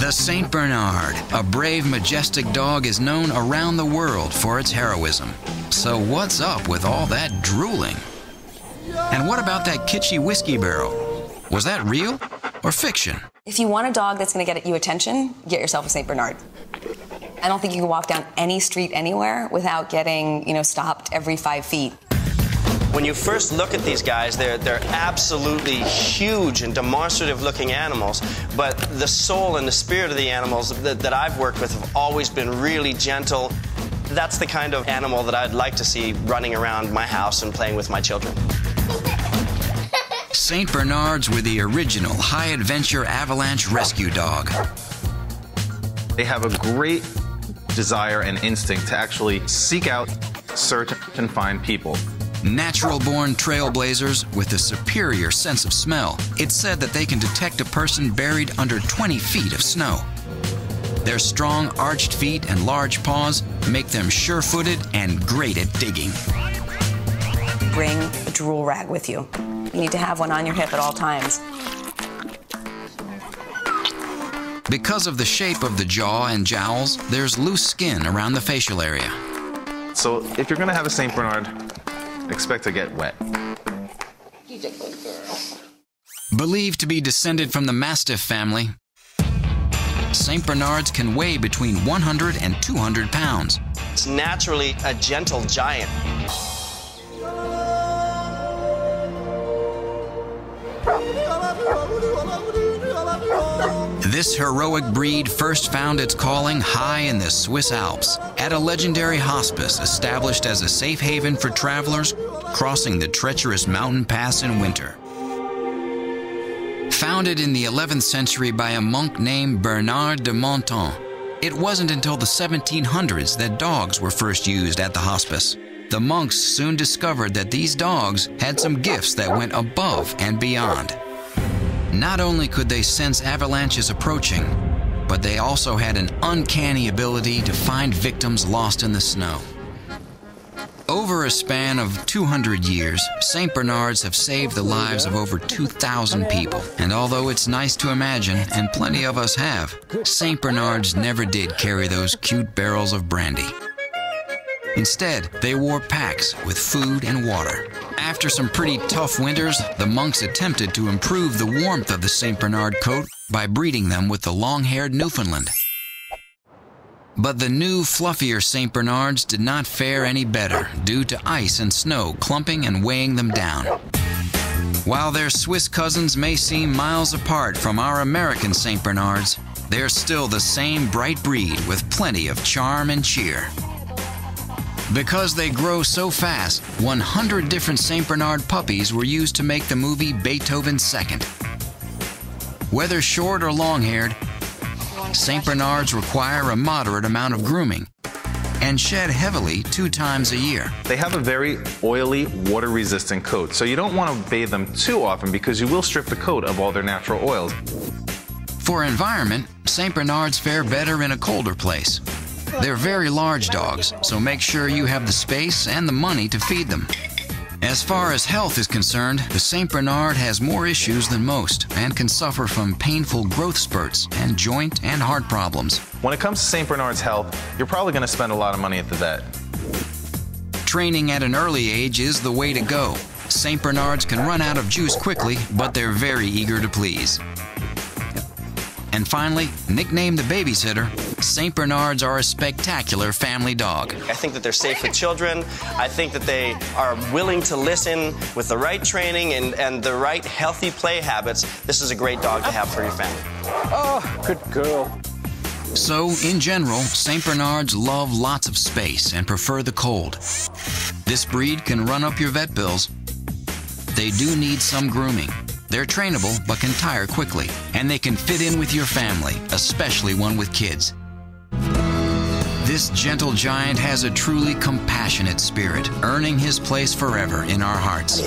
The Saint Bernard, a brave, majestic dog, is known around the world for its heroism. So what's up with all that drooling? And what about that kitschy whiskey barrel? Was that real or fiction? If you want a dog that's going to get you attention, get yourself a Saint Bernard. I don't think you can walk down any street anywhere without getting, stopped every 5 feet. When you first look at these guys, they're absolutely huge and demonstrative-looking animals, but the soul and the spirit of the animals that I've worked with have always been really gentle. That's the kind of animal that I'd like to see running around my house and playing with my children. Saint Bernards were the original high-adventure avalanche rescue dog. They have a great desire and instinct to actually seek out, search, and find people. Natural-born trailblazers with a superior sense of smell. It's said that they can detect a person buried under 20 feet of snow. Their strong, arched feet and large paws make them sure-footed and great at digging. Bring a drool rag with you. You need to have one on your hip at all times. Because of the shape of the jaw and jowls, there's loose skin around the facial area. So if you're going to have a Saint Bernard, expect to get wet. She's a good girl. Believed to be descended from the Mastiff family, Saint Bernards can weigh between 100 and 200 pounds. It's naturally a gentle giant. This heroic breed first found its calling high in the Swiss Alps, at a legendary hospice established as a safe haven for travelers crossing the treacherous mountain pass in winter. Founded in the 11th century by a monk named Bernard de Menthon, it wasn't until the 1700s that dogs were first used at the hospice. The monks soon discovered that these dogs had some gifts that went above and beyond. Not only could they sense avalanches approaching, but they also had an uncanny ability to find victims lost in the snow. Over a span of 200 years, Saint Bernards have saved the lives of over 2,000 people. And although it's nice to imagine, and plenty of us have, Saint Bernards never did carry those cute barrels of brandy. Instead, they wore packs with food and water. After some pretty tough winters, the monks attempted to improve the warmth of the Saint Bernard coat by breeding them with the long-haired Newfoundland. But the new, fluffier Saint Bernards did not fare any better due to ice and snow clumping and weighing them down. While their Swiss cousins may seem miles apart from our American Saint Bernards, they're still the same bright breed with plenty of charm and cheer. Because they grow so fast, 100 different Saint Bernard puppies were used to make the movie Beethoven's Second. Whether short or long-haired, Saint Bernards require a moderate amount of grooming and shed heavily 2 times a year. They have a very oily, water-resistant coat, so you don't want to bathe them too often because you will strip the coat of all their natural oils. For environment, Saint Bernards fare better in a colder place. They're very large dogs, so make sure you have the space and the money to feed them. As far as health is concerned, the Saint Bernard has more issues than most and can suffer from painful growth spurts and joint and heart problems. When it comes to Saint Bernard's health, you're probably going to spend a lot of money at the vet. Training at an early age is the way to go. Saint Bernards can run out of juice quickly, but they're very eager to please. And finally, nicknamed the babysitter, Saint Bernards are a spectacular family dog. I think that they're safe with children. I think that they are willing to listen with the right training and the right healthy play habits. This is a great dog to have for your family. Oh, good girl. So, in general, Saint Bernards love lots of space and prefer the cold. This breed can run up your vet bills. They do need some grooming. They're trainable but can tire quickly, and they can fit in with your family, especially one with kids. This gentle giant has a truly compassionate spirit, earning his place forever in our hearts.